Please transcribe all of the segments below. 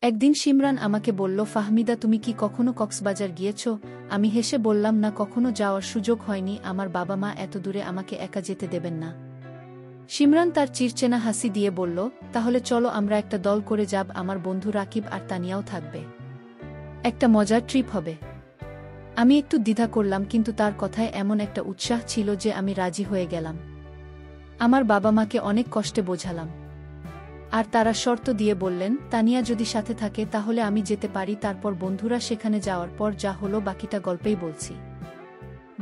একদিন শিমরান আমাকে বলল, ফাহমিদা, তুমি কি কখনো কক্সবাজার গিয়েছ? আমি হেসে বললাম, না, কখনো যাওয়ার সুযোগ হয়নি, আমার বাবা মা এত দূরে আমাকে একা যেতে দেবেন না। শিমরান তার চিরচেনা হাসি দিয়ে বলল, তাহলে চলো আমরা একটা দল করে যাব, আমার বন্ধু রাকিব আর তানিয়াও থাকবে। একটা মজার ট্রিপ হবে। আমি একটু দ্বিধা করলাম, কিন্তু তার কথায় এমন একটা উৎসাহ ছিল যে আমি রাজি হয়ে গেলাম। আমার বাবা মাকে অনেক কষ্টে বোঝালাম, আর তারা শর্ত দিয়ে বললেন, তানিয়া যদি সাথে থাকে তাহলে আমি যেতে পারি। তারপর বন্ধুরা সেখানে যাওয়ার পর যা হলো বাকিটা গল্পেই বলছি।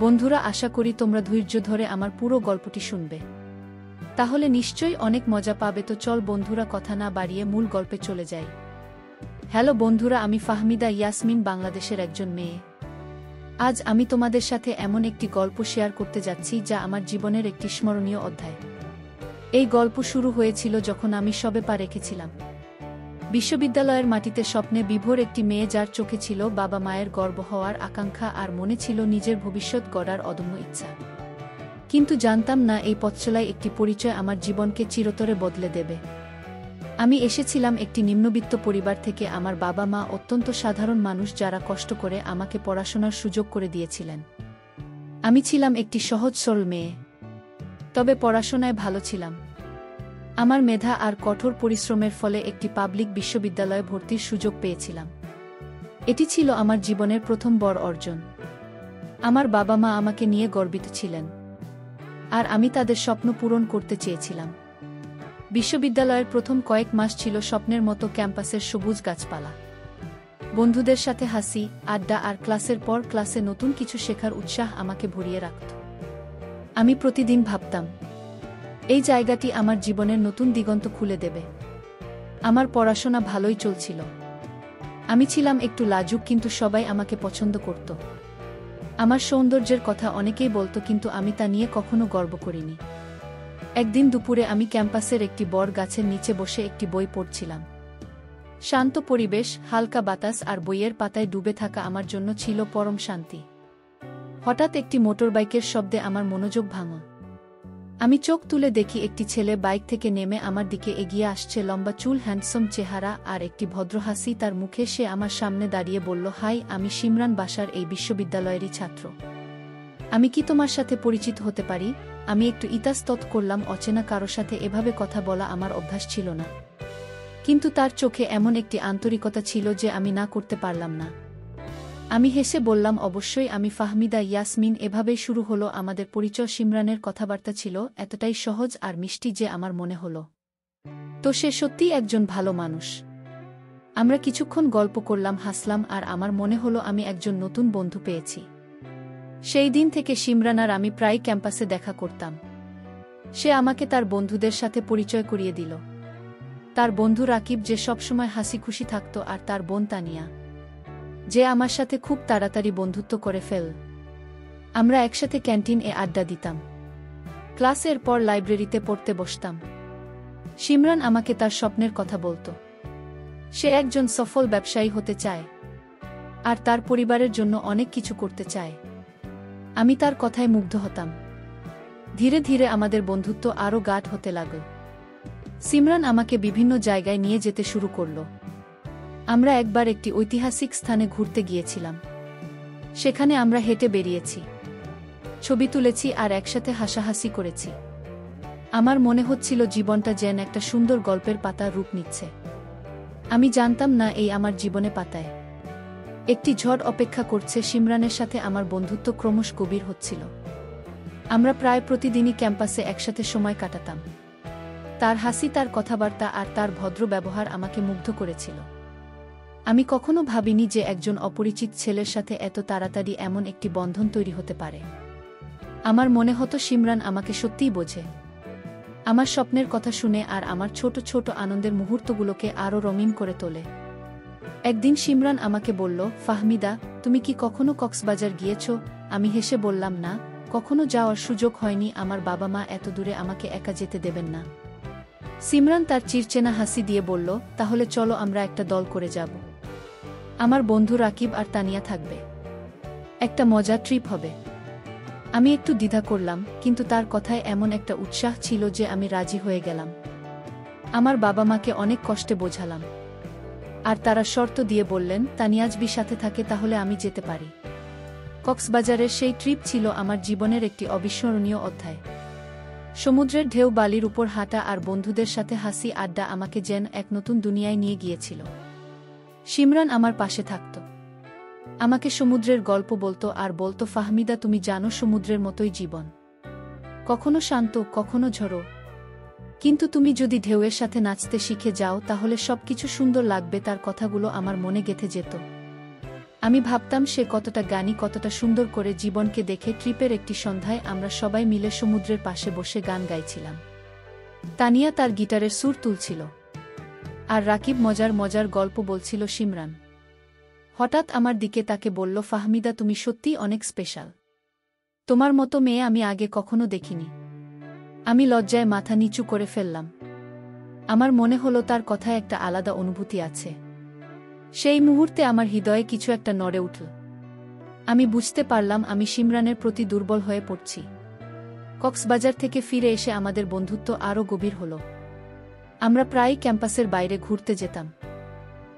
বন্ধুরা, আশা করি তোমরা ধৈর্য ধরে আমার পুরো গল্পটি শুনবে, তাহলে নিশ্চয়ই অনেক মজা পাবে। তো চল বন্ধুরা, কথা না বাড়িয়ে মূল গল্পে চলে যাই। হ্যালো বন্ধুরা, আমি ফাহমিদা ইয়াসমিন, বাংলাদেশের একজন মেয়ে। আজ আমি তোমাদের সাথে এমন একটি গল্প শেয়ার করতে যাচ্ছি যা আমার জীবনের একটি স্মরণীয় অধ্যায়। এই গল্প শুরু হয়েছিল যখন আমি সবে পা রেখেছিলাম বিশ্ববিদ্যালয়ের মাটিতে, স্বপ্নে বিভোর একটি মেয়ে যার চোখে ছিল বাবা মায়ের গর্ব হওয়ার আকাঙ্ক্ষা আর মনে ছিল নিজের ভবিষ্যৎ গড়ার অদম্য ইচ্ছা। কিন্তু জানতাম না এই পথচলায় একটি পরিচয় আমার জীবনকে চিরতরে বদলে দেবে। আমি এসেছিলাম একটি নিম্নবিত্ত পরিবার থেকে। আমার বাবা মা অত্যন্ত সাধারণ মানুষ যারা কষ্ট করে আমাকে পড়াশোনার সুযোগ করে দিয়েছিলেন। আমি ছিলাম একটি সহজ সরল মেয়ে, তবে পড়াশোনায় ভালো ছিলাম। আমার মেধা আর কঠোর পরিশ্রমের ফলে একটি পাবলিক বিশ্ববিদ্যালয়ে ভর্তির সুযোগ পেয়েছিলাম। এটি ছিল আমার জীবনের প্রথম বড় অর্জন। আমার বাবা মা আমাকে নিয়ে গর্বিত ছিলেন, আর আমি তাদের স্বপ্ন পূরণ করতে চেয়েছিলাম। বিশ্ববিদ্যালয়ের প্রথম কয়েক মাস ছিল স্বপ্নের মতো। ক্যাম্পাসের সবুজ গাছপালা, বন্ধুদের সাথে হাসি আড্ডা আর ক্লাসের পর ক্লাসে নতুন কিছু শেখার উৎসাহ আমাকে ভরিয়ে রাখত। আমি প্রতিদিন ভাবতাম, এই জায়গাটি আমার জীবনের নতুন দিগন্ত খুলে দেবে। আমার পড়াশোনা ভালোই চলছিল। আমি ছিলাম একটু লাজুক, কিন্তু সবাই আমাকে পছন্দ করত। আমার সৌন্দর্যের কথা অনেকেই বলতো, কিন্তু আমি তা নিয়ে কখনো গর্ব করিনি। একদিন দুপুরে আমি ক্যাম্পাসের একটি বড় গাছের নিচে বসে একটি বই পড়ছিলাম। শান্ত পরিবেশ, হালকা বাতাস আর বইয়ের পাতায় ডুবে থাকা আমার জন্য ছিল পরম শান্তি। হঠাৎ একটি মোটরবাইকের শব্দে আমার মনোযোগ ভাঙা। আমি চোখ তুলে দেখি একটি ছেলে বাইক থেকে নেমে আমার দিকে এগিয়ে আসছে। লম্বা চুল, হ্যান্ডসাম চেহারা আর একটি ভদ্র হাসি তার মুখে। সে আমার সামনে দাঁড়িয়ে বলল, হাই, আমি শিমরান, বাসার এই বিশ্ববিদ্যালয়েরই ছাত্র। আমি কি তোমার সাথে পরিচিত হতে পারি? আমি একটু ইতস্তত করলাম। অচেনা কারো সাথে এভাবে কথা বলা আমার অভ্যাস ছিল না, কিন্তু তার চোখে এমন একটি আন্তরিকতা ছিল যে আমি না করতে পারলাম না। আমি হেসে বললাম, অবশ্যই, আমি ফাহমিদা ইয়াসমিন। এভাবেই শুরু হলো আমাদের পরিচয়। শিমরানের কথাবার্তা ছিল এতটাই সহজ আর মিষ্টি যে আমার মনে হলো তো সে সত্যিই একজন ভালো মানুষ। আমরা কিছুক্ষণ গল্প করলাম, হাসলাম, আর আমার মনে হলো আমি একজন নতুন বন্ধু পেয়েছি। সেই দিন থেকে শিমরান আর আমি প্রায় ক্যাম্পাসে দেখা করতাম। সে আমাকে তার বন্ধুদের সাথে পরিচয় করিয়ে দিল। তার বন্ধু রাকিব, যে সবসময় হাসি খুশি থাকত, আর তার বোন তানিয়া, যে আমার সাথে খুব তাড়াতাড়ি বন্ধুত্ব করে ফেল। আমরা একসাথে ক্যান্টিনে আড্ডা দিতাম, ক্লাসের পর লাইব্রেরিতে পড়তে বসতাম। শিমরান আমাকে তার স্বপ্নের কথা বলত। সে একজন সফল ব্যবসায়ী হতে চায়, আর তার পরিবারের জন্য অনেক কিছু করতে চায়। আমি তার কথায় মুগ্ধ হতাম। ধীরে ধীরে আমাদের বন্ধুত্ব আরও গাঢ় হতে লাগল। শিমরান আমাকে বিভিন্ন জায়গায় নিয়ে যেতে শুরু করল। আমরা একবার একটি ঐতিহাসিক স্থানে ঘুরতে গিয়েছিলাম। সেখানে আমরা হেঁটে বেরিয়েছি, ছবি তুলেছি আর একসাথে হাসাহাসি করেছি। আমার মনে হচ্ছিল জীবনটা যেন একটা সুন্দর গল্পের পাতার রূপ নিচ্ছে। আমি জানতাম না এই আমার জীবনে পাতায় একটি ঝড় অপেক্ষা করছে। শিমরানের সাথে আমার বন্ধুত্ব ক্রমশ গভীর হচ্ছিল। আমরা প্রায় প্রতিদিনই ক্যাম্পাসে একসাথে সময় কাটাতাম। তার হাসি, তার কথাবার্তা আর তার ভদ্র ব্যবহার আমাকে মুগ্ধ করেছিল। আমি কখনো ভাবিনি যে একজন অপরিচিত ছেলের সাথে এত তাড়াতাড়ি এমন একটি বন্ধন তৈরি হতে পারে। আমার মনে হতো শিমরান আমাকে সত্যিই বোঝে, আমার স্বপ্নের কথা শুনে আর আমার ছোট ছোট আনন্দের মুহূর্তগুলোকে আরও রঙিন করে তোলে। একদিন শিমরান আমাকে বলল, ফাহমিদা, তুমি কি কখনো কক্সবাজার গিয়েছ? আমি হেসে বললাম, না, কখনো যাওয়ার সুযোগ হয়নি, আমার বাবা মা এত দূরে আমাকে একা যেতে দেবেন না। শিমরান তার চিরচেনা হাসি দিয়ে বলল, তাহলে চলো আমরা একটা দল করে যাব। আমার বন্ধু রাকিব আর তানিয়া থাকবে। একটা মজার ট্রিপ হবে। আমি একটু দ্বিধা করলাম, কিন্তু তার কথায় এমন একটা উৎসাহ ছিল যে আমি রাজি হয়ে গেলাম। আমার বাবা মাকে অনেক কষ্টে বোঝালাম, আর তারা শর্ত দিয়ে বললেন, তানিয়াজবি সাথে থাকে তাহলে আমি যেতে পারি। কক্সবাজারের সেই ট্রিপ ছিল আমার জীবনের একটি অবিস্মরণীয় অধ্যায়। সমুদ্রের ঢেউ, বালির উপর হাঁটা আর বন্ধুদের সাথে হাসি আড্ডা আমাকে যেন এক নতুন দুনিয়ায় নিয়ে গিয়েছিল। শিমরান আমার পাশে থাকত, আমাকে সমুদ্রের গল্প বলতো আর বলতো, ফাহমিদা তুমি জানো সমুদ্রের মতোই জীবন, কখনো শান্ত কখনো ঝড়ো, কিন্তু তুমি যদি ঢেউয়ের সাথে নাচতে শিখে যাও তাহলে সবকিছু সুন্দর লাগবে। তার কথাগুলো আমার মনে গেঁথে যেত। আমি ভাবতাম সে কতটা জ্ঞানী, কতটা সুন্দর করে জীবনকে দেখে। ট্রিপের একটি সন্ধ্যায় আমরা সবাই মিলে সমুদ্রের পাশে বসে গান গাইছিলাম। তানিয়া তার গিটারের সুর তুলছিল আর রাকিব মজার মজার গল্প বলছিল। শিমরান হঠাৎ আমার দিকে তাকে বলল, ফাহমিদা তুমি সত্যিই অনেক স্পেশাল, তোমার মতো মেয়ে আমি আগে কখনো দেখিনি। আমি লজ্জায় মাথা নিচু করে ফেললাম। আমার মনে হলো তার কথায় একটা আলাদা অনুভূতি আছে। সেই মুহূর্তে আমার হৃদয়ে কিছু একটা নড়ে উঠল। আমি বুঝতে পারলাম আমি শিমরানের প্রতি দুর্বল হয়ে পড়ছি। কক্সবাজার থেকে ফিরে এসে আমাদের বন্ধুত্ব আরও গভীর হল। আমরা প্রায়ই ক্যাম্পাসের বাইরে ঘুরতে যেতাম,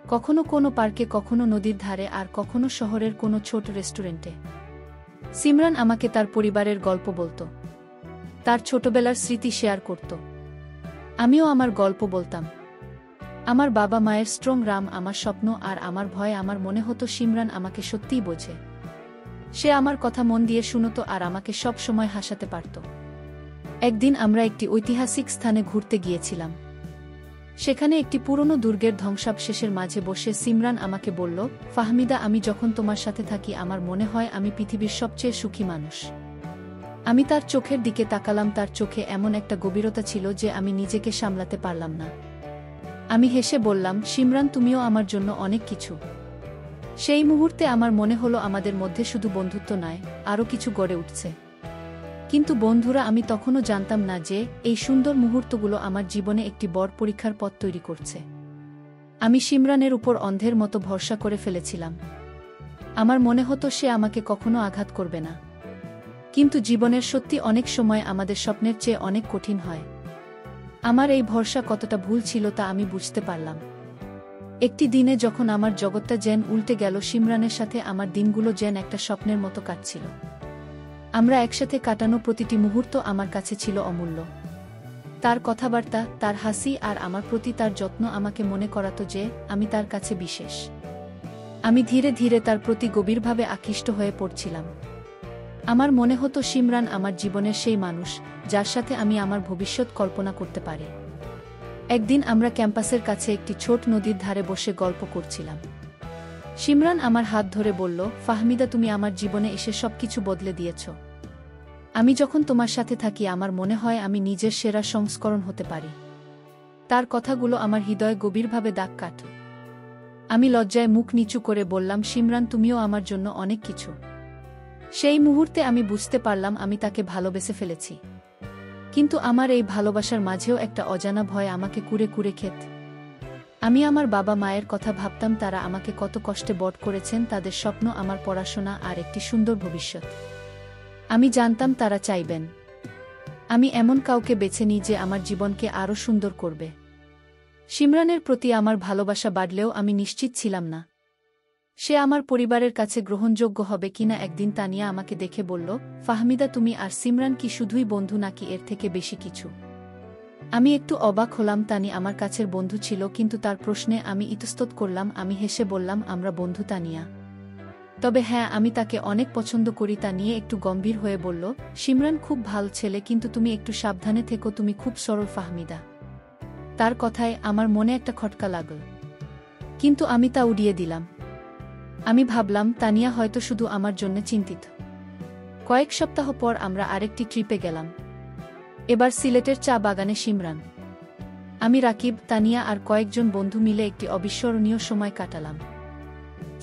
কখনো কোনো পার্কে, কখনো নদীর ধারে, আর কখনো শহরের কোনো ছোট রেস্টুরেন্টে। শিমরান আমাকে তার পরিবারের গল্প বলতো, তার ছোটবেলার স্মৃতি শেয়ার করত। আমিও আমার গল্প বলতাম, আমার বাবা মায়ের স্ট্রং রাম, আমার স্বপ্ন আর আমার ভয়। আমার মনে হতো শিমরান আমাকে সত্যিই বোঝে। সে আমার কথা মন দিয়ে শুনত আর আমাকে সব সময় হাসাতে পারত। একদিন আমরা একটি ঐতিহাসিক স্থানে ঘুরতে গিয়েছিলাম। সেখানে একটি পুরনো দুর্গের ধ্বংসাবশেষের মাঝে বসে শিমরান আমাকে বলল, ফাহমিদা আমি যখন তোমার সাথে থাকি আমার মনে হয় আমি পৃথিবীর সবচেয়ে সুখী মানুষ। আমি তার চোখের দিকে তাকালাম। তার চোখে এমন একটা গভীরতা ছিল যে আমি নিজেকে সামলাতে পারলাম না। আমি হেসে বললাম, শিমরান তুমিও আমার জন্য অনেক কিছু। সেই মুহূর্তে আমার মনে হলো আমাদের মধ্যে শুধু বন্ধুত্ব নয়, আরও কিছু গড়ে উঠছে। কিন্তু বন্ধুরা, আমি তখনও জানতাম না যে এই সুন্দর মুহূর্তগুলো আমার জীবনে একটি বড় পরীক্ষার পথ তৈরি করছে। আমি শিমরানের উপর অন্ধের মতো ভরসা করে ফেলেছিলাম। আমার মনে হতো সে আমাকে কখনো আঘাত করবে না। কিন্তু জীবনের সত্যি অনেক সময় আমাদের স্বপ্নের চেয়ে অনেক কঠিন হয়। আমার এই ভরসা কতটা ভুল ছিল তা আমি বুঝতে পারলাম একটি দিনে, যখন আমার জগৎটা যেন উল্টে গেল। শিমরানের সাথে আমার দিনগুলো যেন একটা স্বপ্নের মতো কাটছিল। আমরা একসাথে কাটানো প্রতিটি মুহূর্ত আমার কাছে ছিল অমূল্য। তার কথাবার্তা, তার হাসি আর আমার প্রতি তার যত্ন আমাকে মনে করাতো যে আমি তার কাছে বিশেষ। আমি ধীরে ধীরে তার প্রতি গভীরভাবে আকৃষ্ট হয়ে পড়ছিলাম। আমার মনে হতো শিমরান আমার জীবনের সেই মানুষ যার সাথে আমি আমার ভবিষ্যৎ কল্পনা করতে পারি। একদিন আমরা ক্যাম্পাসের কাছে একটি ছোট নদীর ধারে বসে গল্প করছিলাম। শিমরান আমার হাত ধরে বলল, ফাহমিদা তুমি আমার জীবনে এসে সবকিছু বদলে দিয়েছ। আমি যখন তোমার সাথে থাকি আমার মনে হয় আমি নিজের সেরা সংস্করণ হতে পারি। তার কথাগুলো আমার হৃদয়ে গভীরভাবে দাগ কাট। আমি লজ্জায় মুখ নিচু করে বললাম, শিমরান তুমিও আমার জন্য অনেক কিছু। সেই মুহূর্তে আমি বুঝতে পারলাম আমি তাকে ভালোবেসে ফেলেছি। কিন্তু আমার এই ভালোবাসার মাঝেও একটা অজানা ভয় আমাকে কুরে কুরে খেত। আমি আমার বাবা মায়ের কথা ভাবতাম, তারা আমাকে কত কষ্টে বড় করেছেন, তাদের স্বপ্ন আমার পড়াশোনা আর একটি সুন্দর ভবিষ্যৎ। আমি জানতাম তারা চাইবেন আমি এমন কাউকে বেছে নিই যে আমার জীবনকে আরও সুন্দর করবে। শিমরানের প্রতি আমার ভালোবাসা বাড়লেও আমি নিশ্চিত ছিলাম না সে আমার পরিবারের কাছে গ্রহণযোগ্য হবে কিনা। একদিন তানিয়া আমাকে দেখে বলল, ফাহমিদা তুমি আর শিমরান কি শুধুই বন্ধু নাকি এর থেকে বেশি কিছু? আমি একটু অবাক হলাম। তানি আমার কাছের বন্ধু ছিল, কিন্তু তার প্রশ্নে আমি ইতস্তত করলাম। আমি হেসে বললাম, আমরা বন্ধু তানিয়া, তবে হ্যাঁ আমি তাকে অনেক পছন্দ করি। তা নিয়ে একটু গম্ভীর হয়ে বলল, শিমরান খুব ভালো ছেলে, কিন্তু তুমি একটু সাবধানে থেকো, তুমি খুব সরল ফাহমিদা। তার কথায় আমার মনে একটা খটকা লাগল, কিন্তু আমি তা উড়িয়ে দিলাম। আমি ভাবলাম তানিয়া হয়তো শুধু আমার জন্য চিন্তিত। কয়েক সপ্তাহ পর আমরা আরেকটি ট্রিপে গেলাম। এবার সিলেটের চা বাগানে। শিমরান, আমি, রাকিব, তানিয়া আর কয়েকজন বন্ধু মিলে একটি অবিস্মরণীয় সময় কাটালাম।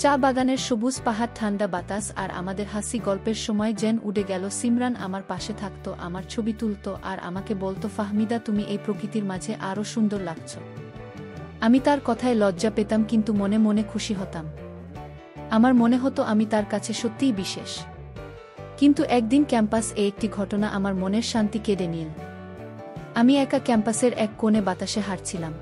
চা বাগানের সবুজ পাহাড়, ঠান্ডা বাতাস আর আমাদের হাসি গল্পের সময় যেন উড়ে গেল। শিমরান আমার পাশে থাকত, আমার ছবি তুলত আর আমাকে বলতো, ফাহমিদা তুমি এই প্রকৃতির মাঝে আরও সুন্দর লাগছ। আমি তার কথায় লজ্জা পেতাম, কিন্তু মনে মনে খুশি হতাম। আমার মনে হতো আমি তার কাছে সত্যিই বিশেষ। কিন্তু একদিন ক্যাম্পাসে একটি ঘটনা আমার মনের শান্তি কেড়ে নিল। আমি একা ক্যাম্পাসের এক কোণে বাতাসে হাঁটছিলাম।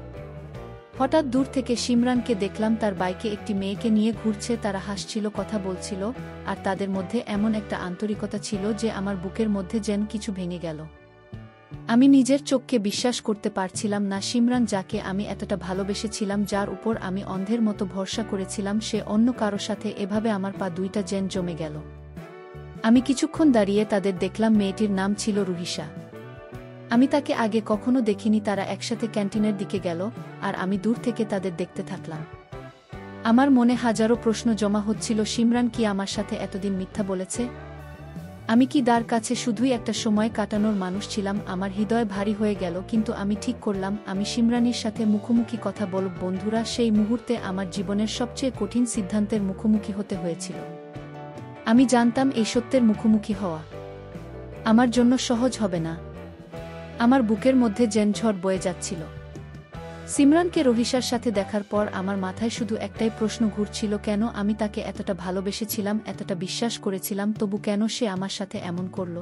হঠাৎ দূর থেকে সিমরানকে দেখলাম, তার বাইকে একটি মেয়েকে নিয়ে ঘুরছে। তারা হাসছিল, কথা বলছিল, আর তাদের মধ্যে এমন একটা আন্তরিকতা ছিল যে আমার বুকের মধ্যে যেন কিছু ভেঙে গেল। আমি নিজের চোখকে বিশ্বাস করতে পারছিলাম না। সিমরান, যাকে আমি এতটা ভালোবেসেছিলাম, যার উপর আমি অন্ধের মতো ভরসা করেছিলাম, সে অন্য কারো সাথে এভাবে। আমার পা দুইটা যেন জমে গেল। আমি কিছুক্ষণ দাঁড়িয়ে তাদের দেখলাম। মেয়েটির নাম ছিল রুহিসা। আমি তাকে আগে কখনো দেখিনি। তারা একসাথে ক্যান্টিনের দিকে গেল, আর আমি দূর থেকে তাদের দেখতে থাকলাম। আমার মনে হাজারো প্রশ্ন জমা হচ্ছিল। সিমরান কি আমার সাথে এতদিন মিথ্যা বলেছে? আমি কি তার কাছে শুধুই একটা সময় কাটানোর মানুষ ছিলাম? আমার হৃদয় ভারী হয়ে গেল, কিন্তু আমি ঠিক করলাম আমি সিমরানের সাথে মুখোমুখি কথা বলব। বন্ধুরা, সেই মুহূর্তে আমার জীবনের সবচেয়ে কঠিন সিদ্ধান্তের মুখোমুখি হতে হয়েছিল। আমি জানতাম এই সত্যের মুখোমুখি হওয়া আমার জন্য সহজ হবে না। আমার বুকের মধ্যে যেন ঝড় বয়ে যাচ্ছিল। সিমরানকে রহিসার সাথে দেখার পর আমার মাথায় শুধু একটাই প্রশ্ন ঘুরছিল, কেন আমি তাকে এতটা ভালোবেসেছিলাম, এতটা বিশ্বাস করেছিলাম, তবু কেন সে আমার সাথে এমন করল?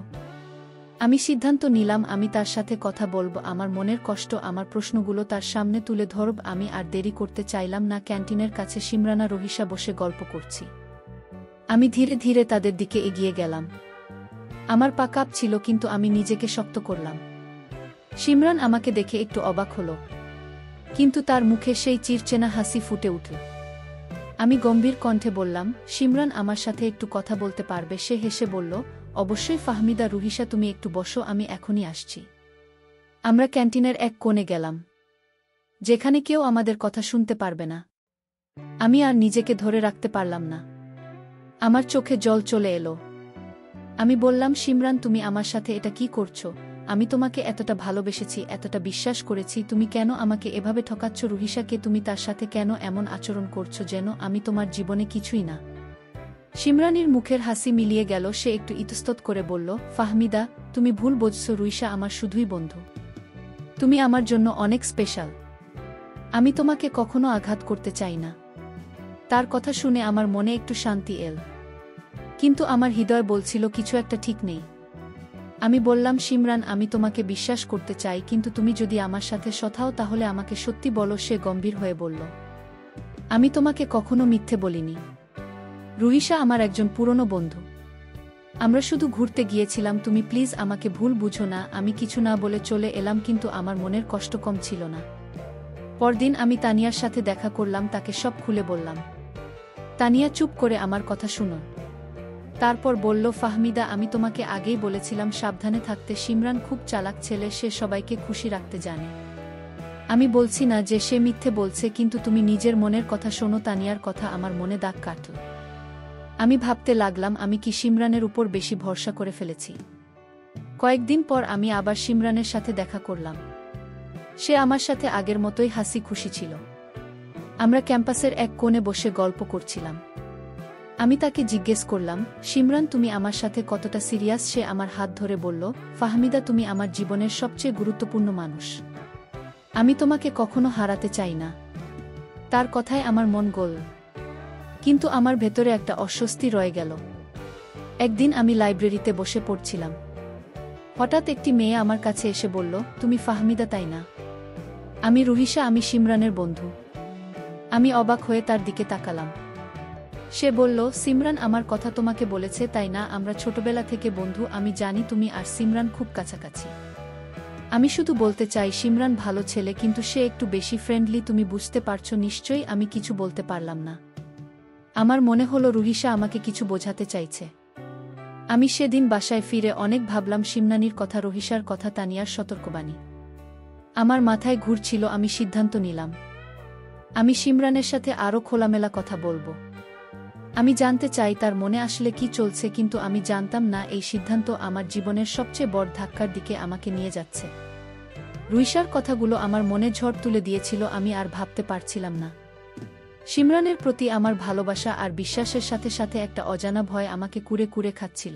আমি সিদ্ধান্ত নিলাম আমি তার সাথে কথা বলবো, আমার মনের কষ্ট, আমার প্রশ্নগুলো তার সামনে তুলে ধরব। আমি আর দেরি করতে চাইলাম না। ক্যান্টিনের কাছে সিমরান আর রহিসা বসে গল্প করছি। আমি ধীরে ধীরে তাদের দিকে এগিয়ে গেলাম। আমার পা কাঁপছিল, কিন্তু আমি নিজেকে শক্ত করলাম। সিমরান আমাকে দেখে একটু অবাক হল, কিন্তু তার মুখে সেই চিরচেনা হাসি ফুটে উঠল। আমি গম্ভীর কণ্ঠে বললাম, সিমরান, আমার সাথে একটু কথা বলতে পারবে? সে হেসে বলল, অবশ্যই ফাহমিদা। রুহিসা, তুমি একটু বসো, আমি এখনই আসছি। আমরা ক্যান্টিনের এক কোণে গেলাম, যেখানে কেউ আমাদের কথা শুনতে পারবে না। আমি আর নিজেকে ধরে রাখতে পারলাম না। আমার চোখে জল চলে এলো। আমি বললাম, সিমরান, তুমি আমার সাথে এটা কি করছো? আমি তোমাকে এতটা ভালোবেসেছি, এতটা বিশ্বাস করেছি, তুমি কেন আমাকে এভাবে ঠকাচ্ছ? রুহিসাকে, তুমি তার সাথে কেন এমন আচরণ করছো যেন আমি তোমার জীবনে কিছুই না? সিমরানির মুখের হাসি মিলিয়ে গেল। সে একটু ইতস্তত করে বলল, ফাহমিদা, তুমি ভুল বুঝছো। রুহিসা আমার শুধুই বন্ধু। তুমি আমার জন্য অনেক স্পেশাল। আমি তোমাকে কখনো আঘাত করতে চাই না। তার কথা শুনে আমার মনে একটু শান্তি এল, কিন্তু আমার হৃদয় বলছিল কিছু একটা ঠিক নেই। আমি বললাম, সিমরান, আমি তোমাকে বিশ্বাস করতে চাই, কিন্তু তুমি যদি আমার সাথে সৎ হও তাহলে আমাকে সত্যি বলো। সে গম্ভীর হয়ে বলল, আমি তোমাকে কখনো মিথ্যে বলিনি। রুহিসা আমার একজন পুরনো বন্ধু। আমরা শুধু ঘুরতে গিয়েছিলাম। তুমি প্লিজ আমাকে ভুল বুঝো না। আমি কিছু না বলে চলে এলাম, কিন্তু আমার মনের কষ্ট কম ছিল না। পরদিন আমি তানিয়ার সাথে দেখা করলাম, তাকে সব খুলে বললাম। তানিয়া চুপ করে আমার কথা শুনো। তারপর বলল, ফাহমিদা, আমি তোমাকে আগেই বলেছিলাম সাবধানে থাকতে। সিমরান খুব চালাক ছেলে, সে সবাইকে খুশি রাখতে জানে। আমি বলছি না যে সে মিথ্যে বলছে, কিন্তু তুমি নিজের মনের কথা শোনো। তানিয়ার কথা আমার মনে দাগ কাটল। আমি ভাবতে লাগলাম, আমি কি সিমরানের উপর বেশি ভরসা করে ফেলেছি? কয়েকদিন পর আমি আবার সিমরানের সাথে দেখা করলাম। সে আমার সাথে আগের মতোই হাসি খুশি ছিল। আমরা ক্যাম্পাসের এক কোণে বসে গল্প করছিলাম। আমি তাকে জিজ্ঞেস করলাম, সিমরান, তুমি আমার সাথে কতটা সিরিয়াস? সে আমার হাত ধরে বলল, ফাহমিদা, তুমি আমার জীবনের সবচেয়ে গুরুত্বপূর্ণ মানুষ। আমি তোমাকে কখনো হারাতে চাই না। তার কথায় আমার মন গল, কিন্তু আমার ভেতরে একটা অস্বস্তি রয়ে গেল। একদিন আমি লাইব্রেরিতে বসে পড়ছিলাম। হঠাৎ একটি মেয়ে আমার কাছে এসে বলল, তুমি ফাহমিদা, তাই না? আমি রুহিসা, আমি সিমরানের বন্ধু। আমি অবাক হয়ে তার দিকে তাকালাম। সে বলল, সিমরান আমার কথা তোমাকে বলেছে, তাই না? আমরা ছোটবেলা থেকে বন্ধু। আমি জানি তুমি আর সিমরান খুব কাছাকাছি। আমি শুধু বলতে চাই, সিমরান ভালো ছেলে, কিন্তু সে একটু বেশি ফ্রেন্ডলি। তুমি বুঝতে পারছো নিশ্চয়ই? আমি কিছু বলতে পারলাম না। আমার মনে হলো রুহিসা আমাকে কিছু বোঝাতে চাইছে। আমি সেদিন বাসায় ফিরে অনেক ভাবলাম, সিমরানির কথা, রুহিসার কথা, তানিয়ার সতর্কবাণী। আমার মাথায় ঘুরছিল। আমি সিদ্ধান্ত নিলাম, আমি সিমরানের সাথে আরও খোলামেলা কথা বলবো। আমি জানতে চাই তার মনে আসলে কি চলছে, কিন্তু আমি জানতাম না এই সিদ্ধান্ত আমার জীবনের সবচেয়ে বড় ধাক্কার দিকে আমাকে নিয়ে যাচ্ছে। রুহিসার কথাগুলো আমার মনে ঝড় তুলে দিয়েছিল। আমি আর ভাবতে পারছিলাম না। সিমরানের প্রতি আমার ভালোবাসা আর বিশ্বাসের সাথে সাথে একটা অজানা ভয় আমাকে কুরে কুরে খাচ্ছিল।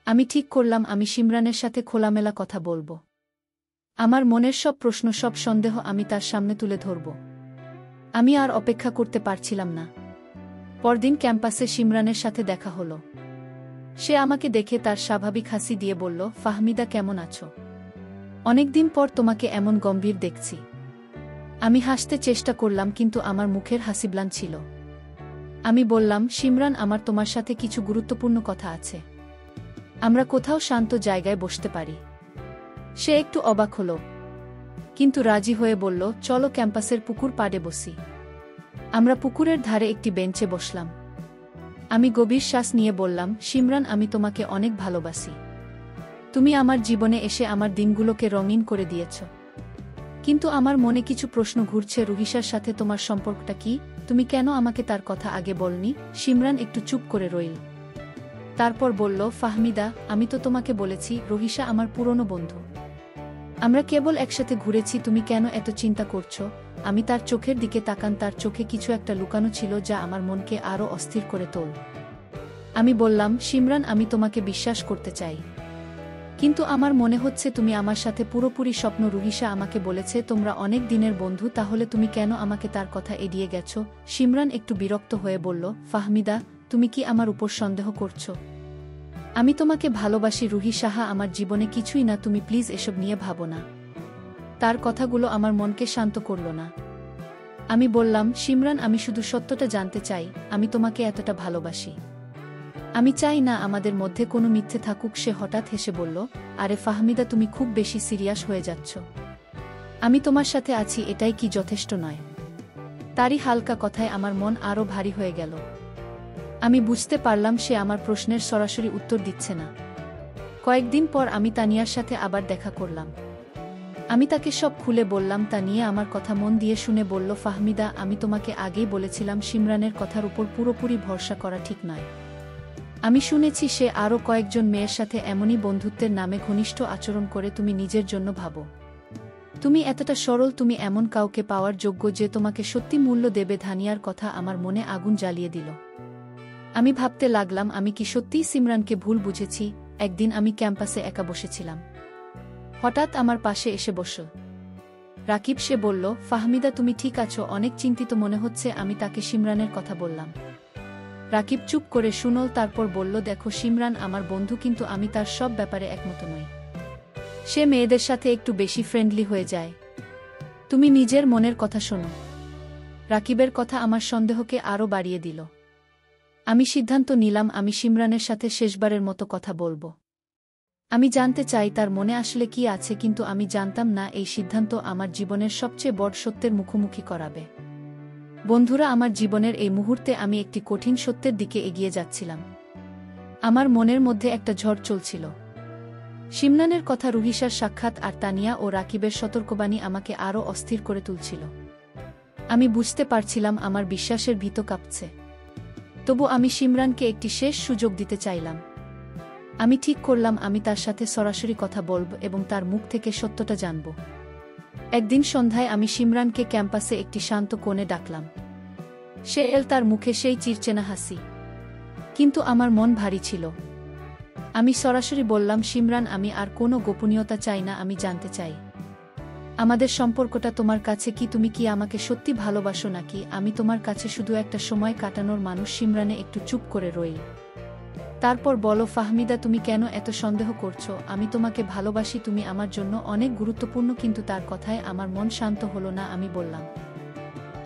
আমি ঠিক করলাম, আমি সিমরানের সাথে খোলামেলা কথা বলবো। আমার মনের সব প্রশ্ন, সব সন্দেহ আমি তার সামনে তুলে ধরব। আমি আর অপেক্ষা করতে পারছিলাম না। পরদিন ক্যাম্পাসে সিমরানের সাথে দেখা হলো। সে আমাকে দেখে তার স্বাভাবিক হাসি দিয়ে বলল, ফাহমিদা, কেমন আছো? অনেকদিন পর তোমাকে এমন গম্ভীর দেখছি। আমি হাসতে চেষ্টা করলাম কিন্তু আমার মুখের হাসি ম্লান ছিল। আমি বললাম, সিমরান, আমার তোমার সাথে কিছু গুরুত্বপূর্ণ কথা আছে। আমরা কোথাও শান্ত জায়গায় বসতে পারি? সে একটু অবাক হল, কিন্তু রাজি হয়ে বলল, চলো ক্যাম্পাসের পুকুর পাড়ে বসি। আমরা পুকুরের ধারে একটি বেঞ্চে বসলাম। আমি গভীর শ্বাস নিয়ে বললাম, সিমরান, আমি তোমাকে অনেক ভালোবাসি। তুমি আমার জীবনে এসে আমার দিনগুলোকে রঙিন করে দিয়েছ। কিন্তু আমার মনে কিছু প্রশ্ন ঘুরছে। রুহিসার সাথে তোমার সম্পর্কটা কি? তুমি কেন আমাকে তার কথা আগে বলনি? সিমরান একটু চুপ করে রইল। তারপর বলল, ফাহমিদা, আমি তো তোমাকে বলেছি রুহিসা আমার পুরনো বন্ধু। আমরা কেবল একসাথে ঘুরেছি। তুমি কেন এত চিন্তা করছো? আমি তার চোখের দিকে তাকান। তার চোখে কিছু একটা লুকানো ছিল যা আমার মনকে আরও অস্থির করে তোল। আমি বললাম, সিমরান, আমি তোমাকে বিশ্বাস করতে চাই, কিন্তু আমার মনে হচ্ছে তুমি আমার সাথে পুরোপুরি স্বপ্ন। রুহিসা আমাকে বলেছে তোমরা অনেক দিনের বন্ধু, তাহলে তুমি কেন আমাকে তার কথা এড়িয়ে গেছ? সিমরান একটু বিরক্ত হয়ে বলল, ফাহমিদা, তুমি কি আমার উপর সন্দেহ করছো? আমি তোমাকে ভালোবাসি রুহি সাহা, আমার জীবনে কিছুই না। তুমি প্লিজ এসব নিয়ে ভাবো না। তার কথাগুলো আমার মনকে শান্ত করল না। আমি বললাম, সিমরান, আমি শুধু সত্যটা জানতে চাই। আমি তোমাকে এতটা ভালোবাসি। আমি চাই না আমাদের মধ্যে কোনো মিথ্যে থাকুক। সে হঠাৎ হেসে বলল, আরে ফাহমিদা, তুমি খুব বেশি সিরিয়াস হয়ে যাচ্ছ। আমি তোমার সাথে আছি, এটাই কি যথেষ্ট নয়? তারই হালকা কথায় আমার মন আরও ভারী হয়ে গেল। আমি বুঝতে পারলাম সে আমার প্রশ্নের সরাসরি উত্তর দিচ্ছে না। কয়েকদিন পর আমি তানিয়ার সাথে আবার দেখা করলাম। আমি তাকে সব খুলে বললাম। তানিয়া আমার কথা মন দিয়ে শুনে বলল, ফাহমিদা, আমি তোমাকে আগেই বলেছিলাম সিমরানের কথার উপর পুরোপুরি ভরসা করা ঠিক নয়। আমি শুনেছি সে আরও কয়েকজন মেয়ের সাথে এমনই বন্ধুত্বের নামে ঘনিষ্ঠ আচরণ করে। তুমি নিজের জন্য ভাবো, তুমি এতটা সরল, তুমি এমন কাউকে পাওয়ার যোগ্য যে তোমাকে সত্যি মূল্য দেবে? ধানিয়ার কথা আমার মনে আগুন জ্বালিয়ে দিল। আমি ভাবতে লাগলাম, আমি কি সত্যিই সিমরানকে ভুল বুঝেছি? একদিন আমি ক্যাম্পাসে একা বসেছিলাম। হঠাৎ আমার পাশে এসে বসল রাকিব। সে বলল, ফাহমিদা, তুমি ঠিক আছো? অনেক চিন্তিত মনে হচ্ছে। আমি তাকে সিমরানের কথা বললাম। রাকিব চুপ করে শুনল, তারপর বলল, দেখো সিমরান আমার বন্ধু, কিন্তু আমি তার সব ব্যাপারে একমত নই। সে মেয়েদের সাথে একটু বেশি ফ্রেন্ডলি হয়ে যায়। তুমি নিজের মনের কথা শোনো। রাকিবের কথা আমার সন্দেহকে আরও বাড়িয়ে দিল। আমি সিদ্ধান্ত নিলাম আমি সিমরানের সাথে শেষবারের মতো কথা বলবো। আমি জানতে চাই তার মনে আসলে কি আছে, কিন্তু আমি জানতাম না এই সিদ্ধান্ত আমার জীবনের সবচেয়ে বড় সত্যের মুখোমুখি করাবে। বন্ধুরা, আমার জীবনের এই মুহূর্তে আমি একটি কঠিন সত্যের দিকে এগিয়ে যাচ্ছিলাম। আমার মনের মধ্যে একটা ঝড় চলছিল। সিমরানের কথা, রুহিসার সাক্ষাৎ আর তানিয়া ও রাকিবের সতর্কবাণী আমাকে আরও অস্থির করে তুলছিল। আমি বুঝতে পারছিলাম আমার বিশ্বাসের ভিত কাঁপছে। তবু আমি সিমরানকে একটি শেষ সুযোগ দিতে চাইলাম। আমি ঠিক করলাম আমি তার সাথে সরাসরি কথা বলব এবং তার মুখ থেকে সত্যটা জানব। একদিন সন্ধ্যায় আমি সিমরানকে ক্যাম্পাসে একটি শান্ত কোণে ডাকলাম। সে এল, তার মুখে সেই চিরচেনা হাসি, কিন্তু আমার মন ভারী ছিল। আমি সরাসরি বললাম, সিমরান, আমি আর কোনো গোপনীয়তা চাই না। আমি জানতে চাই আমাদের সম্পর্কটা তোমার কাছে কি? তুমি কি আমাকে সত্যি ভালোবাসো নাকি আমি তোমার কাছে শুধু একটা সময় কাটানোর মানুষ? সিমরানে একটু চুপ করে রইল। তারপর বলো, ফাহমিদা, তুমি কেন এত সন্দেহ করছো? আমি তোমাকে ভালোবাসি, তুমি আমার জন্য অনেক গুরুত্বপূর্ণ। কিন্তু তার কথায় আমার মন শান্ত হলো না। আমি বললাম,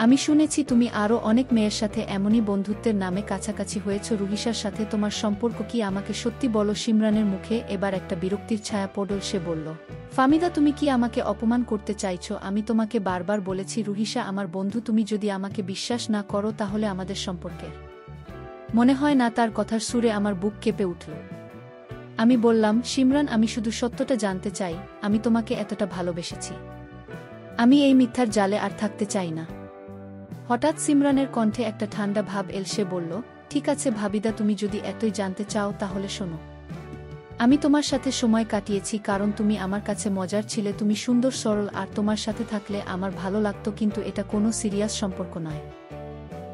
আমি শুনেছি তুমি আরও অনেক মেয়ের সাথে এমনই বন্ধুত্বের নামে কাছাকাছি হয়েছ। রুহিসার সাথে তোমার সম্পর্ক কি? আমাকে সত্যি বলো। সিমরানের মুখে এবার একটা বিরক্তির ছায়া পড়ল। সে বলল, ফাহমিদা, তুমি কি আমাকে অপমান করতে চাইছো? আমি তোমাকে বারবার বলেছি রুহিসা আমার বন্ধু। তুমি যদি আমাকে বিশ্বাস না করো তাহলে আমাদের সম্পর্কে মনে হয় না? তার কথার সুরে আমার বুক কেঁপে উঠল। আমি বললাম, সিমরান, আমি শুধু সত্যটা জানতে চাই। আমি তোমাকে এতটা ভালোবেসেছি, আমি এই মিথ্যার জালে আর থাকতে চাই না। হঠাৎ সিমরানের কণ্ঠে একটা ঠান্ডা ভাব এল। সে বলল, ঠিক আছে ভাবিদা, তুমি যদি এতই জানতে চাও তাহলে শোনো। আমি তোমার সাথে সময় কাটিয়েছি কারণ তুমি আমার কাছে মজার ছিলে। তুমি সুন্দর, সরল, আর তোমার সাথে থাকলে আমার ভালো লাগতো। কিন্তু এটা কোনো সিরিয়াস সম্পর্ক নয়।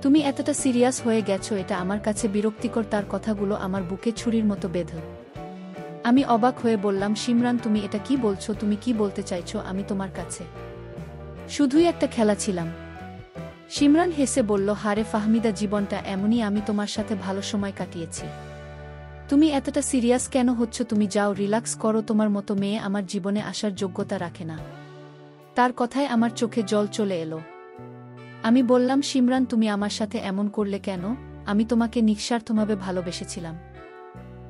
তুমি এতটা সিরিয়াস হয়ে গেছো, এটা আমার কাছে বিরক্তিকর। তার কথাগুলো আমার বুকে ছুরির মতো বেঁধল। আমি অবাক হয়ে বললাম, সিমরান, তুমি এটা কি বলছো? তুমি কি বলতে চাইছো আমি তোমার কাছে শুধুই একটা খেলা ছিলাম? সিমরান হেসে বলল, হারে ফাহমিদা, জীবনটা এমনই। আমি তোমার সাথে ভালো সময় কাটিয়েছি। তুমি এতটা সিরিয়াস কেন হচ্ছ? তুমি যাও, রিল্যাক্স করো। তোমার মতো মেয়ে আমার জীবনে আসার যোগ্যতা রাখে না। তার কথায় আমার চোখে জল চলে এলো। আমি বললাম, শিমরান, তুমি আমার সাথে এমন করলে কেন? আমি তোমাকে নিঃস্বার্থভাবে ভালোবেসেছিলাম।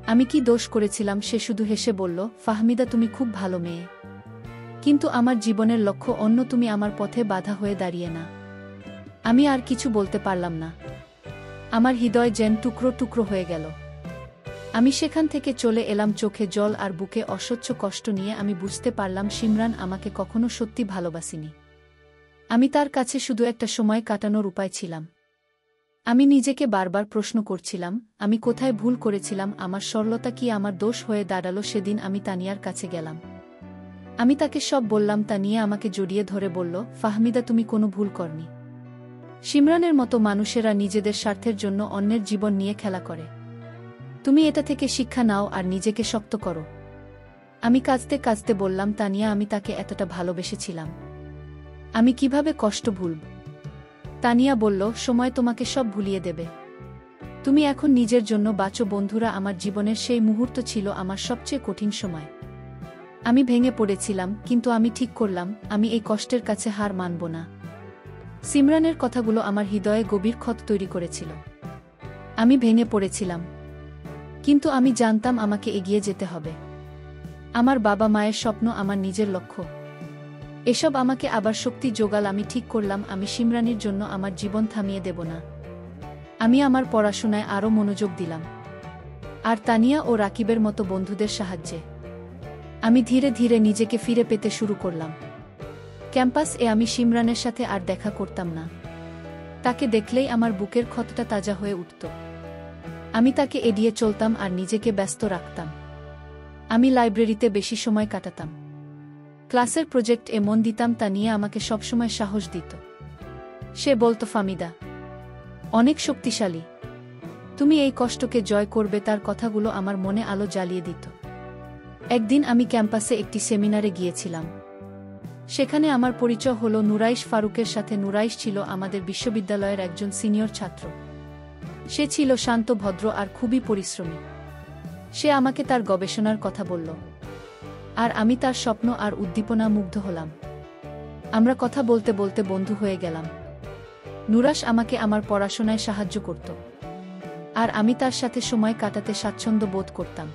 আমি কি দোষ করেছিলাম? সে শুধু হেসে বলল, ফাহমিদা, তুমি খুব ভালো মেয়ে। কিন্তু আমার জীবনের লক্ষ্য অন্য, তুমি আমার পথে বাধা হয়ে দাঁড়িয়ে না। আমি আর কিছু বলতে পারলাম না। আমার হৃদয় যেন টুকরো টুকরো হয়ে গেল। আমি সেখান থেকে চলে এলাম, চোখে জল আর বুকে অসহ্য কষ্ট নিয়ে। আমি বুঝতে পারলাম শিমরান আমাকে কখনো সত্যি ভালোবাসেনি। আমি তার কাছে শুধু একটা সময় কাটানোর উপায় ছিলাম। আমি নিজেকে বারবার প্রশ্ন করছিলাম, আমি কোথায় ভুল করেছিলাম? আমার সরলতা কি আমার দোষ হয়ে দাঁড়ালো? সেদিন আমি তানিয়ার কাছে গেলাম। আমি তাকে সব বললাম। তানিয়া আমাকে জড়িয়ে ধরে বলল, ফাহমিদা, তুমি কোনো ভুল করনি। শিমরানের মতো মানুষেরা নিজেদের স্বার্থের জন্য অন্যের জীবন নিয়ে খেলা করে। তুমি এটা থেকে শিক্ষা নাও আর নিজেকে শক্ত করো। আমি কাঁদতে কাঁদতে বললাম, তানিয়া, আমি তাকে এতটা ভালোবেসেছিলাম। আমি কিভাবে কষ্ট ভুলব? তানিয়া বলল, সময় তোমাকে সব ভুলিয়ে দেবে। তুমি এখন নিজের জন্য বাঁচো। বন্ধুরা, আমার জীবনের সেই মুহূর্ত ছিল আমার সবচেয়ে কঠিন সময়। আমি ভেঙে পড়েছিলাম, কিন্তু আমি ঠিক করলাম, আমি এই কষ্টের কাছে হার মানব না। সিমরানের কথাগুলো আমার হৃদয়ে গভীর ক্ষত তৈরি করেছিল। আমি ভেঙে পড়েছিলাম, কিন্তু আমি জানতাম আমাকে এগিয়ে যেতে হবে। আমার বাবা মায়ের স্বপ্ন, আমার নিজের লক্ষ্য, এসব আমাকে আবার শক্তি জোগাল। আমি ঠিক করলাম, আমি শিমরানির জন্য আমার জীবন থামিয়ে দেব না। আমি আমার পড়াশোনায় আরও মনোযোগ দিলাম, আর তানিয়া ও রাকিবের মতো বন্ধুদের সাহায্যে আমি ধীরে ধীরে নিজেকে ফিরে পেতে শুরু করলাম। ক্যাম্পাসে আমি শিমরানের সাথে আর দেখা করতাম না। তাকে দেখলেই আমার বুকের ক্ষতটা তাজা হয়ে উঠত। আমি তাকে এড়িয়ে চলতাম আর নিজেকে ব্যস্ত রাখতাম। আমি লাইব্রেরিতে বেশি সময় কাটাতাম, ক্লাসের প্রজেক্টে মন দিতাম। তানিয়া আমাকে সবসময় সাহস দিত। সে বলতো, ফাহমিদা অনেক শক্তিশালী, তুমি এই কষ্টকে জয় করবে। তার কথাগুলো আমার মনে আলো জ্বালিয়ে দিত। একদিন আমি ক্যাম্পাসে একটি সেমিনারে গিয়েছিলাম। সেখানে আমার পরিচয় হলো নুরাইশ ফারুকের সাথে। নুরাইশ ছিল আমাদের বিশ্ববিদ্যালয়ের একজন সিনিয়র ছাত্র। সে ছিল শান্ত, ভদ্র আর খুবই পরিশ্রমী। সে আমাকে তার গবেষণার কথা বলল, আর আমি তার স্বপ্ন আর উদ্দীপনা মুগ্ধ হলাম। আমরা কথা বলতে বলতে বন্ধু হয়ে গেলাম। নুরাশ আমাকে আমার পড়াশোনায় সাহায্য করত, আর আমি তার সাথে সময় কাটাতে স্বাচ্ছন্দ্য বোধ করতাম।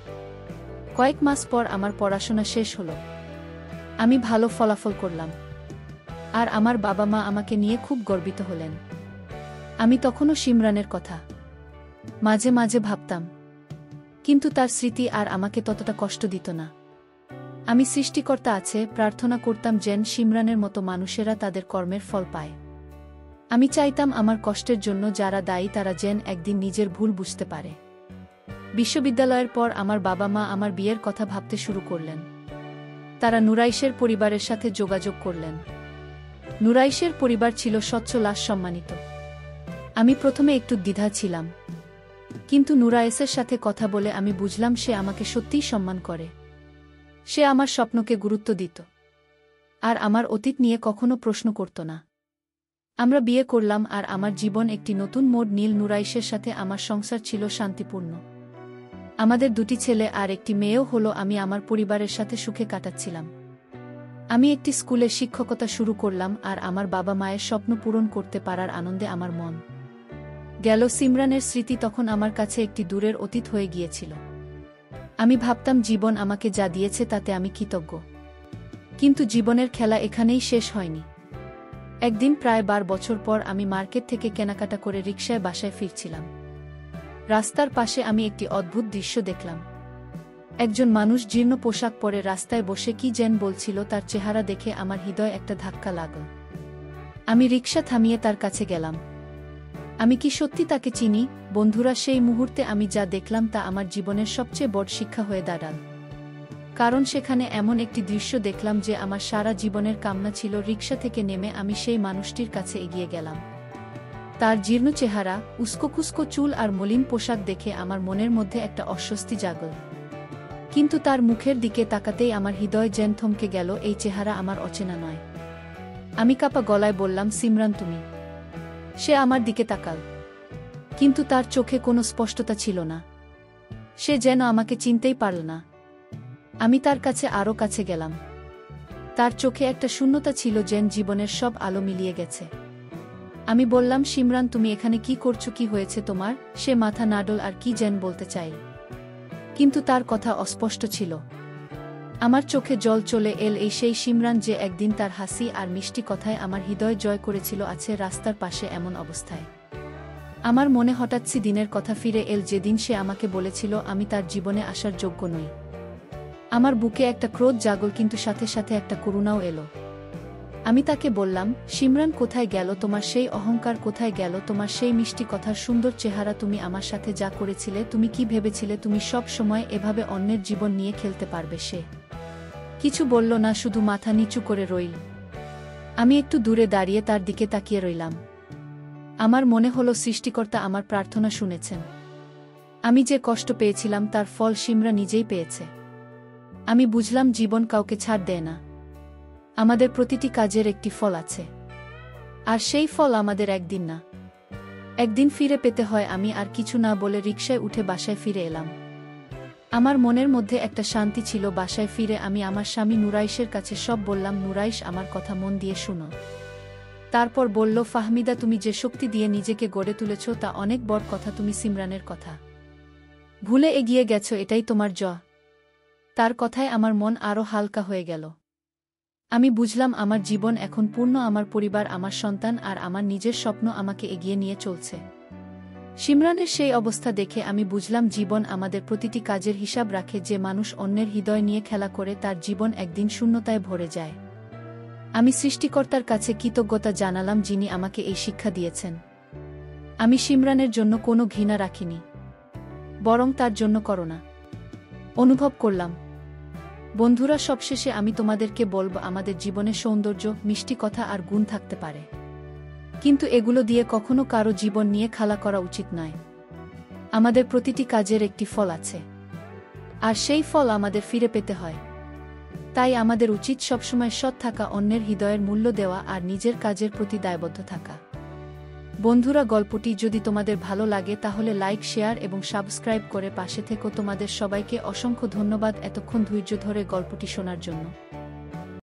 কয়েক মাস পর আমার পড়াশোনা শেষ হলো। আমি ভালো ফলাফল করলাম, আর আমার বাবা মা আমাকে নিয়ে খুব গর্বিত হলেন। আমি তখনও শিমরানের কথা মাঝে মাঝে ভাবতাম, কিন্তু তার স্মৃতি আর আমাকে ততটা কষ্ট দিত না। আমি সৃষ্টিকর্তা আছে প্রার্থনা করতাম যেন শিমরানের মতো মানুষেরা তাদের কর্মের ফল পায়। আমি চাইতাম আমার কষ্টের জন্য যারা দায়ী তারা যেন একদিন নিজের ভুল বুঝতে পারে। বিশ্ববিদ্যালয়ের পর আমার বাবা মা আমার বিয়ের কথা ভাবতে শুরু করলেন। তারা নুরাইশের পরিবারের সাথে যোগাযোগ করলেন। নুরাইশের পরিবার ছিল সচ্ছল আর সম্মানিত। আমি প্রথমে একটু দ্বিধা ছিলাম, কিন্তু নুরাইশের সাথে কথা বলে আমি বুঝলাম সে আমাকে সত্যিই সম্মান করে। সে আমার স্বপ্নকে গুরুত্ব দিত, আর আমার অতীত নিয়ে কখনো প্রশ্ন করত না। আমরা বিয়ে করলাম, আর আমার জীবন একটি নতুন মোড় নিল। নুরাইশের সাথে আমার সংসার ছিল শান্তিপূর্ণ। আমাদের দুটি ছেলে আর একটি মেয়েও হলো। আমি আমার পরিবারের সাথে সুখে কাটাচ্ছিলাম। আমি একটি স্কুলে শিক্ষকতা শুরু করলাম, আর আমার বাবা মায়ের স্বপ্ন পূরণ করতে পারার আনন্দে আমার মন গেল। সিমরানের স্মৃতি তখন আমার কাছে একটি দূরের অতীত হয়ে গিয়েছিল। আমি ভাবতাম জীবন আমাকে যা দিয়েছে তাতে আমি কৃতজ্ঞ। কিন্তু জীবনের খেলা এখানেই শেষ হয়নি। একদিন প্রায় 12 বছর পর আমি মার্কেট থেকে কেনাকাটা করে রিকশায় বাসায় ফিরছিলাম। রাস্তার পাশে আমি একটি অদ্ভুত দৃশ্য দেখলাম। একজন মানুষ জীর্ণ পোশাক পরে রাস্তায় বসে কি যেন বলছিল। তার চেহারা দেখে আমার হৃদয় একটা ধাক্কা লাগল। আমি রিকশা থামিয়ে তার কাছে গেলাম। আমি কি সত্যি তাকে চিনি? বন্ধুরা, সেই মুহূর্তে আমি যা দেখলাম তা আমার জীবনের সবচেয়ে বড় শিক্ষা হয়ে দাঁড়াল। কারণ সেখানে এমন একটি দৃশ্য দেখলাম যে আমার সারা জীবনের কামনা ছিল। রিকশা থেকে নেমে আমি সেই মানুষটির কাছে এগিয়ে গেলাম। তার জীর্ণ চেহারা, উস্কোখুস্কো চুল আর মলিন পোশাক দেখে আমার মনের মধ্যে একটা অস্বস্তি জাগল। কিন্তু তার মুখের দিকে তাকাতেই আমার হৃদয় যেন থমকে গেল। এই চেহারা আমার অচেনা নয়। আমি কাঁপা গলায় বললাম, সিমরান, তুমি? সে আমার দিকে তাকাল, কিন্তু তার চোখে কোনো স্পষ্টতা ছিল না। সে যেন আমাকে চিনতেই পারল না। আমি তার কাছে আরও কাছে গেলাম। তার চোখে একটা শূন্যতা ছিল, যেন জীবনের সব আলো মিলিয়ে গেছে। আমি বললাম, শিমরান, তুমি এখানে কি করছো? কি হয়েছে তোমার? সে মাথা নাড়ল আর কি যেন বলতে চাইল, কিন্তু তার কথা অস্পষ্ট ছিল। আমার চোখে জল চলে এল। এই সেই শিমরান যে একদিন তার হাসি আর মিষ্টি কথায় আমার হৃদয় জয় করেছিল, আছে রাস্তার পাশে এমন অবস্থায়। আমার মনে হঠাৎ দিনের কথা ফিরে এল, যেদিন সে আমাকে বলেছিল আমি তার জীবনে আসার যোগ্য নই। আমার বুকে একটা ক্রোধ জাগল, কিন্তু সাথে সাথে একটা করুণাও এলো। আমি তাকে বললাম, শিমরান, কোথায় গেল তোমার সেই অহংকার? কোথায় গেল তোমার সেই মিষ্টি কথার সুন্দর চেহারা? তুমি আমার সাথে যা করেছিলে, তুমি কি ভেবেছিলে তুমি সব সময় এভাবে অন্যের জীবন নিয়ে খেলতে পারবে? সে কিছু বলল না, শুধু মাথা নিচু করে রইল। আমি একটু দূরে দাঁড়িয়ে তার দিকে তাকিয়ে রইলাম। আমার মনে হলো সৃষ্টিকর্তা আমার প্রার্থনা শুনেছেন। আমি যে কষ্ট পেয়েছিলাম তার ফল শিমরা নিজেই পেয়েছে। আমি বুঝলাম, জীবন কাউকে ছাড় দেয় না। আমাদের প্রতিটি কাজের একটি ফল আছে, আর সেই ফল আমাদের একদিন না একদিন ফিরে পেতে হয়। আমি আর কিছু না বলে রিকশায় উঠে বাসায় ফিরে এলাম। আমার মনের মধ্যে একটা শান্তি ছিল। বাসায় ফিরে আমি আমার স্বামী নুরাইশের কাছে সব বললাম। নুরাইশ আমার কথা মন দিয়ে শুনো। তারপর বলল, ফাহমিদা, তুমি যে শক্তি দিয়ে নিজেকে গড়ে তুলেছ তা অনেক বড় কথা। তুমি সিমরানের কথা ভুলে এগিয়ে গেছ, এটাই তোমার জয়। তার কথায় আমার মন আরও হালকা হয়ে গেল। আমি বুঝলাম আমার জীবন এখন পূর্ণ। আমার পরিবার, আমার সন্তান আর আমার নিজের স্বপ্ন আমাকে এগিয়ে নিয়ে চলছে। শিমরানের সেই অবস্থা দেখে আমি বুঝলাম, জীবন আমাদের প্রতিটি কাজের হিসাব রাখে। যে মানুষ অন্যের হৃদয় নিয়ে খেলা করে তার জীবন একদিন শূন্যতায় ভরে যায়। আমি সৃষ্টিকর্তার কাছে কৃতজ্ঞতা জানালাম, যিনি আমাকে এই শিক্ষা দিয়েছেন। আমি শিমরানের জন্য কোনো ঘৃণা রাখিনি, বরং তার জন্য করুণা অনুভব করলাম। বন্ধুরা, সবশেষে আমি তোমাদেরকে বলবো, আমাদের জীবনে সৌন্দর্য, মিষ্টি কথা আর গুণ থাকতে পারে, কিন্তু এগুলো দিয়ে কখনো কারো জীবন নিয়ে খেলা করা উচিত নয়। আমাদের প্রতিটি কাজের একটি ফল আছে, আর সেই ফল আমাদের ফিরে পেতে হয়। তাই আমাদের উচিত সবসময় সৎ থাকা, অন্যের হৃদয়ের মূল্য দেওয়া আর নিজের কাজের প্রতি দায়বদ্ধ থাকা। বন্ধুরা, গল্পটি যদি তোমাদের ভালো লাগে তাহলে লাইক, শেয়ার এবং সাবস্ক্রাইব করে পাশে থেকো। তোমাদের সবাইকে অসংখ্য ধন্যবাদ এতক্ষণ ধৈর্য ধরে গল্পটি শোনার জন্য।